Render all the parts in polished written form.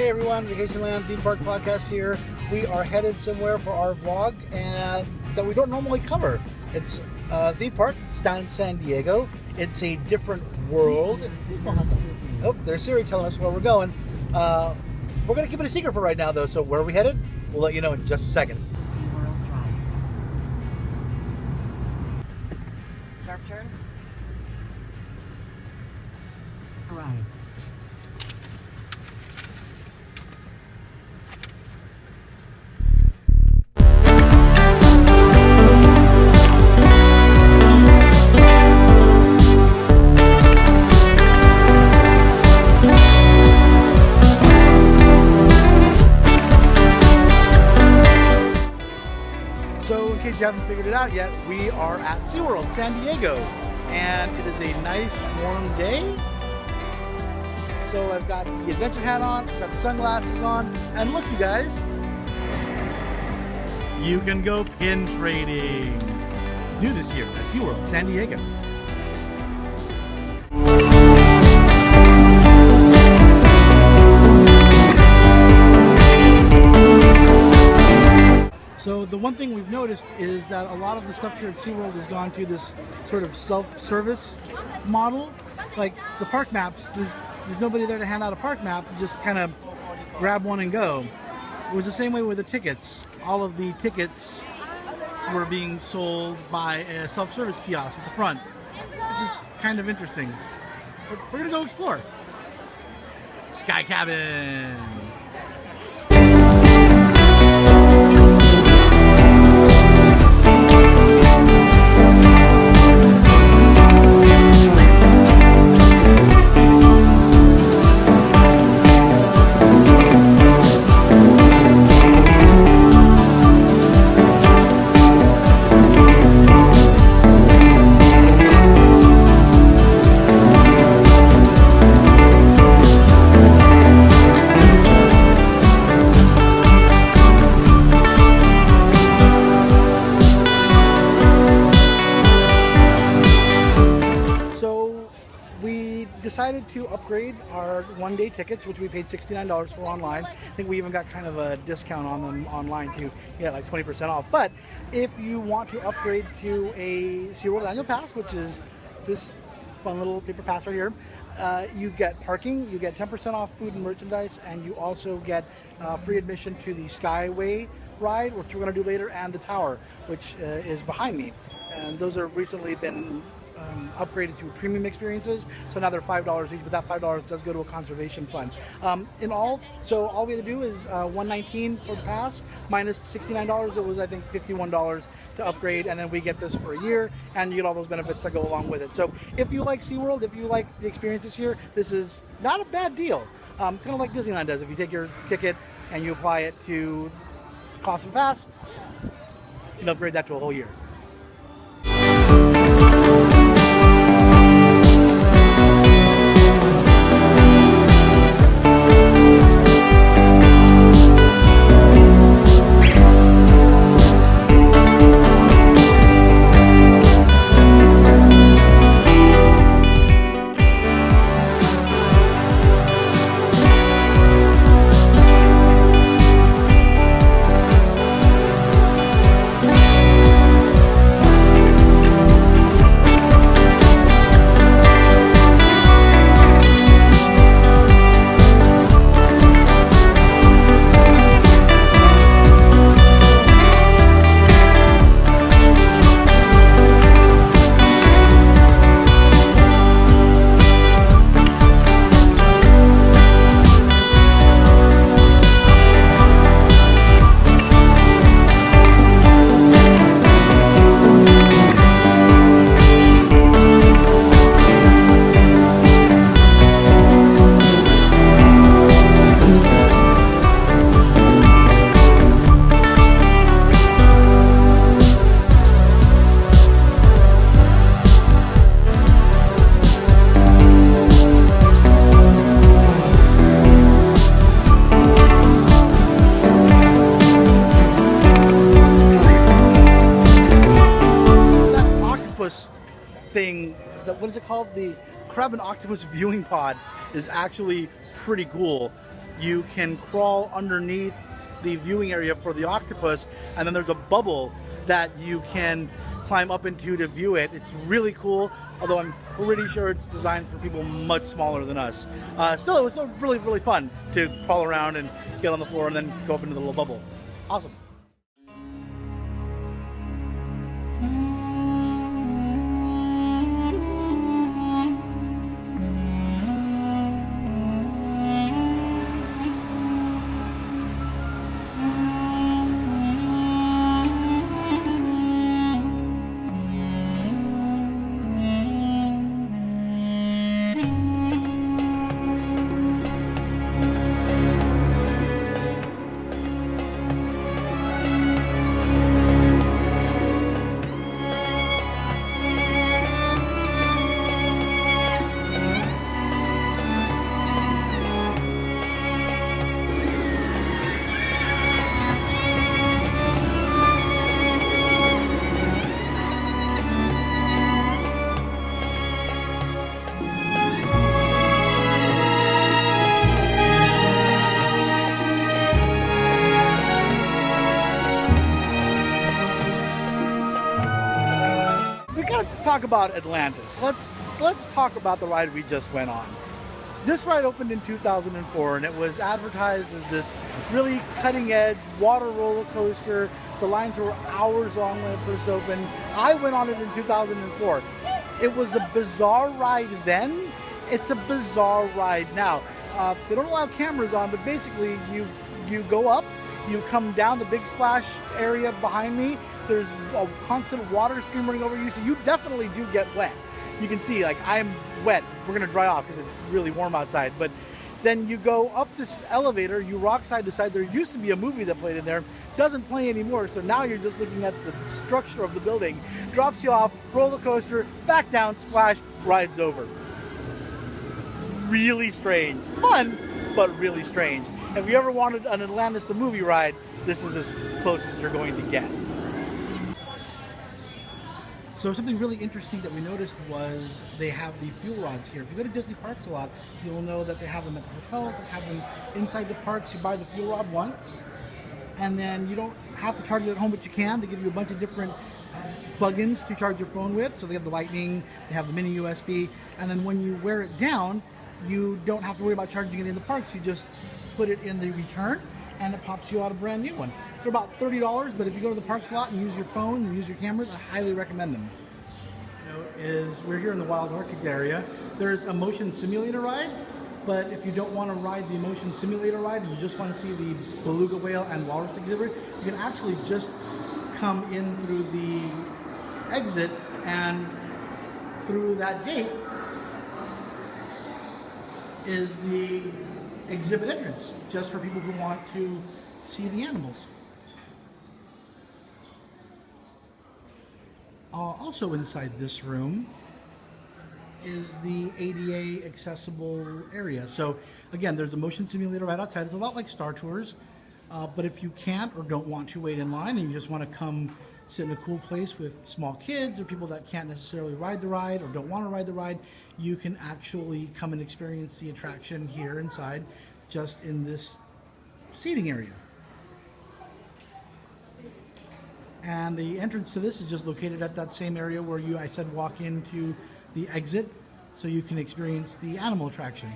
Hey everyone, Vacationland Theme Park Podcast here. We are headed somewhere for our vlog and that we don't normally cover. It's the park. It's down in San Diego. It's a different world. Oh, there's Siri telling us where we're going. We're going to keep it a secret for right now though, so where are we headed? We'll let you know in just a second. To SeaWorld Drive. Sharp turn. Arrive. So in case you haven't figured it out yet, we are at SeaWorld San Diego and it is a nice warm day. So I've got the adventure hat on, I've got sunglasses on, and look you guys, you can go pin trading. New this year at SeaWorld San Diego. So the one thing we've noticed is that a lot of the stuff here at SeaWorld has gone to this sort of self-service model. Like the park maps, there's nobody there to hand out a park map, you just kind of grab one and go. It was the same way with the tickets. All of the tickets were being sold by a self-service kiosk at the front, which is kind of interesting. But we're gonna go explore. Sky Cabin. Decided to upgrade our one-day tickets, which we paid $69 for online. I think we even got kind of a discount on them online too. Yeah, like 20% off. But if you want to upgrade to a SeaWorld annual pass, which is this fun little paper pass right here, you get parking, you get 10% off food and merchandise, and you also get free admission to the Skyway ride, which we're going to do later, and the tower, which is behind me. And those have recently been upgraded to premium experiences, so now they're $5 each, but that $5 does go to a conservation fund. In all, so all we had to do is $119 for the pass minus $69. It was, I think, $51 to upgrade, and then we get this for a year, and you get all those benefits that go along with it. So if you like SeaWorld, if you like the experiences here, this is not a bad deal. It's kind of like Disneyland does. If you take your ticket and you apply it to the cost of a pass, you can upgrade that to a whole year. thing, what is it called? The crab and octopus viewing pod is actually pretty cool. you can crawl underneath the viewing area for the octopus, and then there's a bubble that you can climb up into to view it. It's really cool, although I'm pretty sure it's designed for people much smaller than us. Still, it was so really, really fun to crawl around and get on the floor and then go up into the little bubble. Awesome. We gotta talk about Atlantis. Let's talk about the ride we just went on. This ride opened in 2004 and it was advertised as this really cutting edge water roller coaster. The lines were hours long when it first opened. I went on it in 2004. It was a bizarre ride then. It's a bizarre ride now. They don't allow cameras on, but basically you go up, you come down the big splash area behind me. There's a constant water stream running over you, so you definitely do get wet. You can see, like, I'm wet. We're gonna dry off because it's really warm outside. But then you go up this elevator, you rock side to side. There used to be a movie that played in there, doesn't play anymore. So now you're just looking at the structure of the building. Drops you off, roller coaster, back down, splash, ride's over. Really strange. Fun, but really strange. If you ever wanted an Atlantis the movie ride, this is as close as you're going to get. So something really interesting that we noticed was they have the fuel rods here. If you go to Disney parks a lot, you'll know that they have them at the hotels, they have them inside the parks. You buy the fuel rod once, and then you don't have to charge it at home, but you can. They give you a bunch of different plugins to charge your phone with. So they have the Lightning, they have the mini USB, and then when you wear it down, you don't have to worry about charging it in the parks. You just put it in the return, and it pops you out a brand new one. They're about $30, but if you go to the parks a lot and use your phone and use your cameras, I highly recommend them. We're here in the Wild Orchid area. There's a motion simulator ride, but if you don't want to ride the motion simulator ride and you just want to see the beluga whale and walrus exhibit, you can actually just come in through the exit, and through that gate is the exhibit entrance, just for people who want to see the animals. Also inside this room is the ADA accessible area. So again, there's a motion simulator right outside. It's a lot like Star Tours, but if you can't or don't want to wait in line and you just want to come sit in a cool place with small kids or people that can't necessarily ride the ride or don't want to ride the ride, you can actually come and experience the attraction here inside, just in this seating area. And the entrance to this is just located at that same area where I said walk into the exit, so you can experience the animal attraction.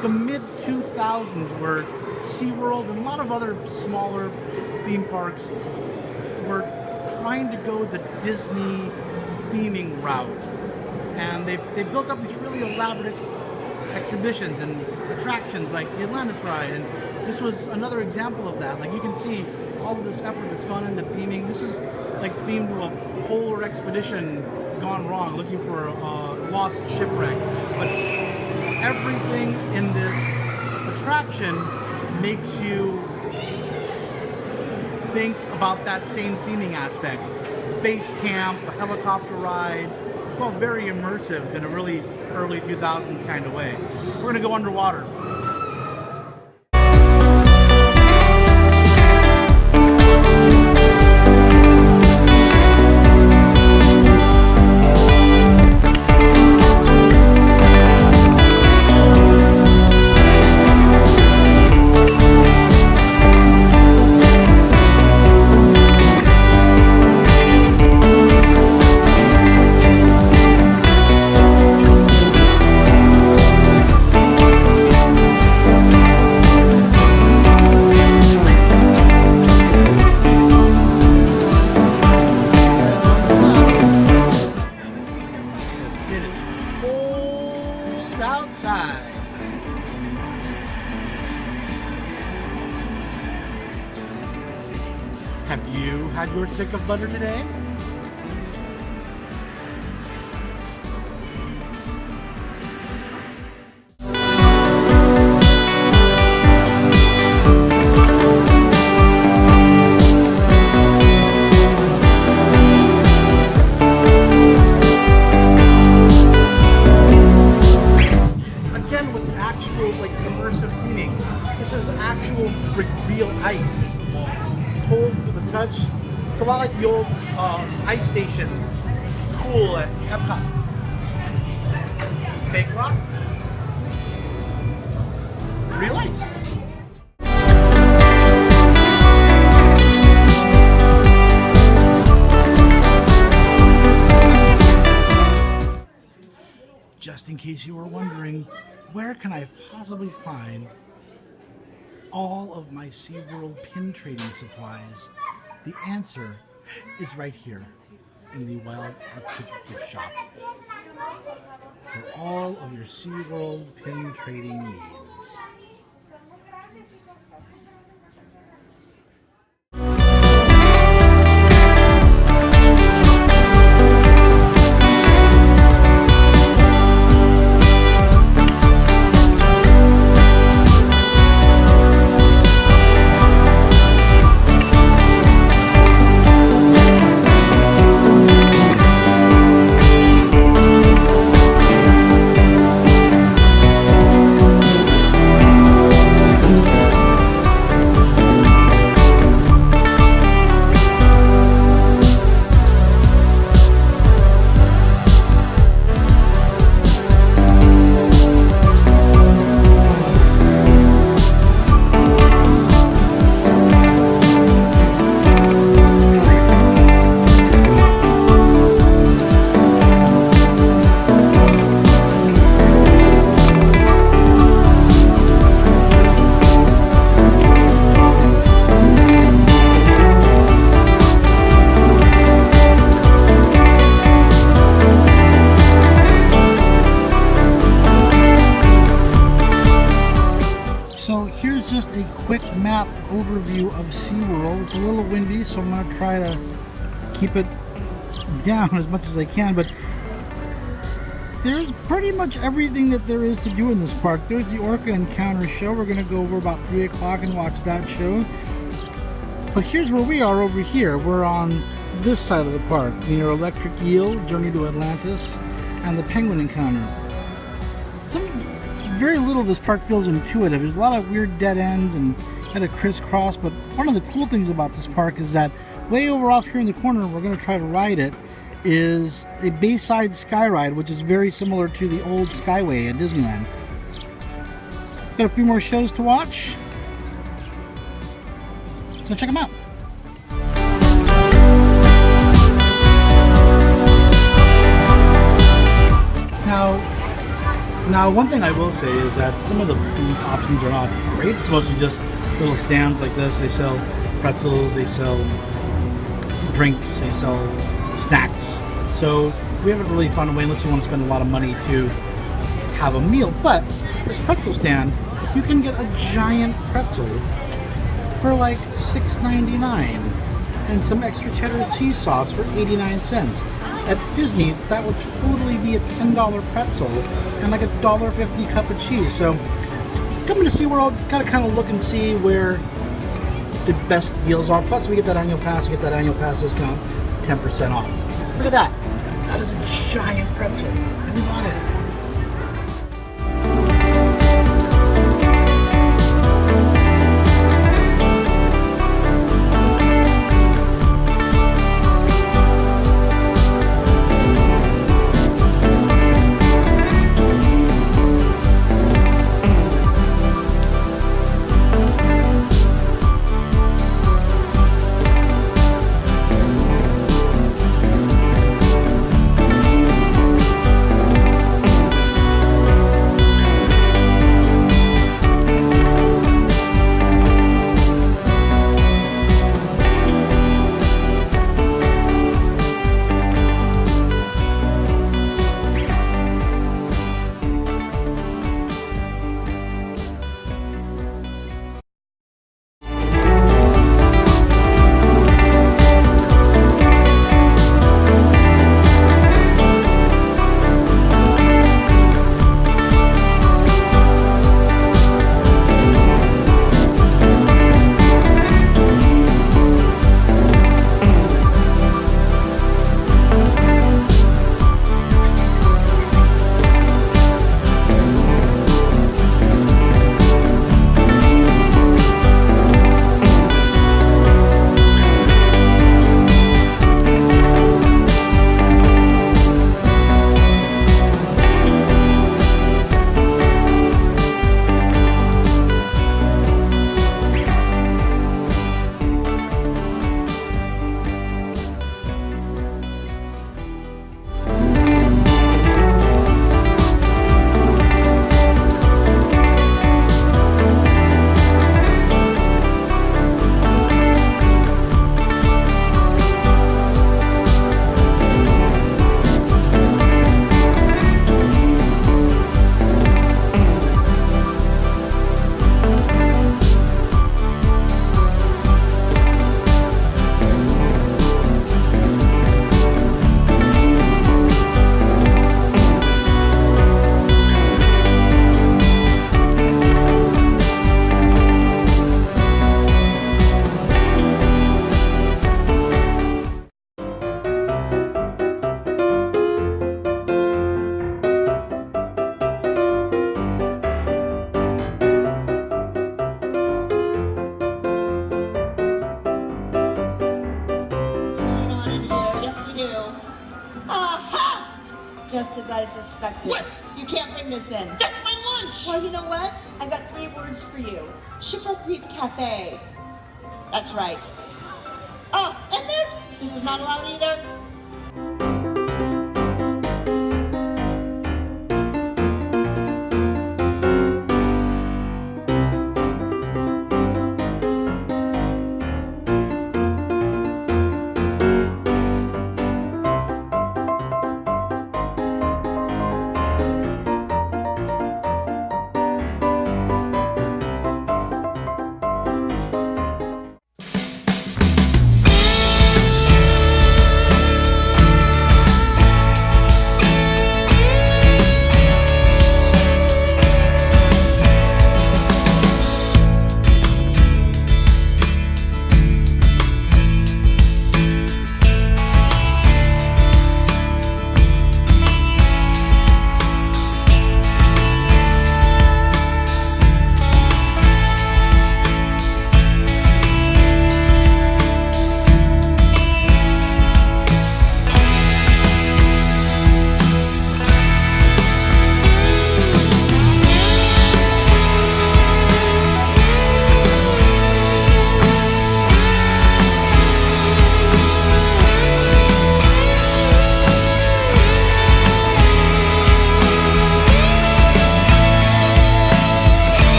The mid-2000s where SeaWorld and a lot of other smaller theme parks were trying to go the Disney theming route, and they built up these really elaborate exhibitions and attractions like the Atlantis ride, and this was another example of that. Like, you can see all of this effort that's gone into theming. This is like themed to a polar expedition gone wrong, looking for a lost shipwreck. But everything in this attraction makes you think about that same theming aspect. The base camp, the helicopter ride, it's all very immersive in a really early 2000s kind of way. We're gonna go underwater. Outside. Have you had your stick of butter today? Immersive theming. This is actual real ice. It's cold to the touch. It's a lot like the old ice station pool at Epcot. Fake rock. Real ice. Just in case you were wondering, where can I possibly find all of my SeaWorld pin trading supplies? The answer is right here in the Wild Arctic gift shop for all of your SeaWorld pin trading needs. Just a quick map overview of SeaWorld. It's a little windy, so I'm going to try to keep it down as much as I can, but there's pretty much everything that there is to do in this park. There's the Orca Encounter show. We're going to go over about 3 o'clock and watch that show. But here's where we are over here. We're on this side of the park, near Electric Eel, Journey to Atlantis, and the Penguin Encounter. Very little of this park feels intuitive. There's a lot of weird dead ends and kind of crisscross, but one of the cool things about this park is that way over off here in the corner, we're going to try to ride it, is a Bayside Sky Ride, which is very similar to the old Skyway at Disneyland. Got a few more shows to watch, so check them out. Now, one thing I will say is that some of the food options are not great. It's mostly just little stands like this. They sell pretzels, they sell drinks, they sell snacks. So we haven't really found a way, unless you want to spend a lot of money, to have a meal. But this pretzel stand, you can get a giant pretzel for like $6.99 and some extra cheddar cheese sauce for 89 cents. At Disney, that would totally be a $10 pretzel and like a $1.50 cup of cheese. So coming to SeaWorld, just gotta kind of look and see where the best deals are. Plus, we get that annual pass. We get that annual pass discount, 10% off. Look at that. That is a giant pretzel. And we bought it. Just as I suspected. What? You can't bring this in. That's my lunch! Well, you know what? I've got 3 words for you. Shipwreck Reef Cafe. That's right. Oh, and this is not allowed either.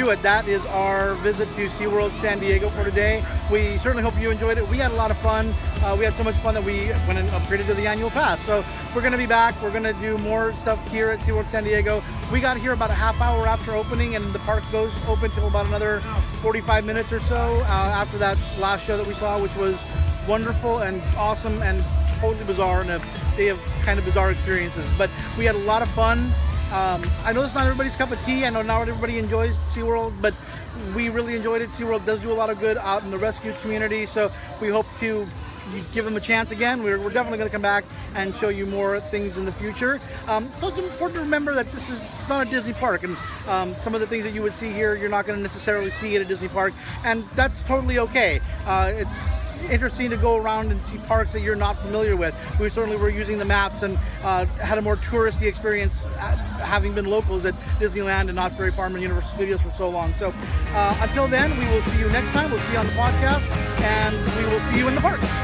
do it. That is our visit to SeaWorld San Diego for today. We certainly hope you enjoyed it. We had a lot of fun. We had so much fun that we went and upgraded to the annual pass. So we're going to be back. We're going to do more stuff here at SeaWorld San Diego. We got here about a half hour after opening, and the park goes open till about another 45 minutes or so after that last show that we saw, which was wonderful and awesome and totally bizarre, and a day of kind of bizarre experiences. But we had a lot of fun. I know it's not everybody's cup of tea. I know not everybody enjoys SeaWorld, but we really enjoyed it. SeaWorld does do a lot of good out in the rescue community, so we hope to give them a chance again. We're definitely going to come back and show you more things in the future. It's also important to remember that this is not a Disney park, and some of the things that you would see here, you're not going to necessarily see at a Disney park, and that's totally okay. It's interesting to go around and see parks that you're not familiar with. We certainly were using the maps and had a more touristy experience having been locals at Disneyland and Knott's Berry Farm and Universal Studios for so long. So until then, we will see you next time. We'll see you on the podcast, and we will see you in the parks.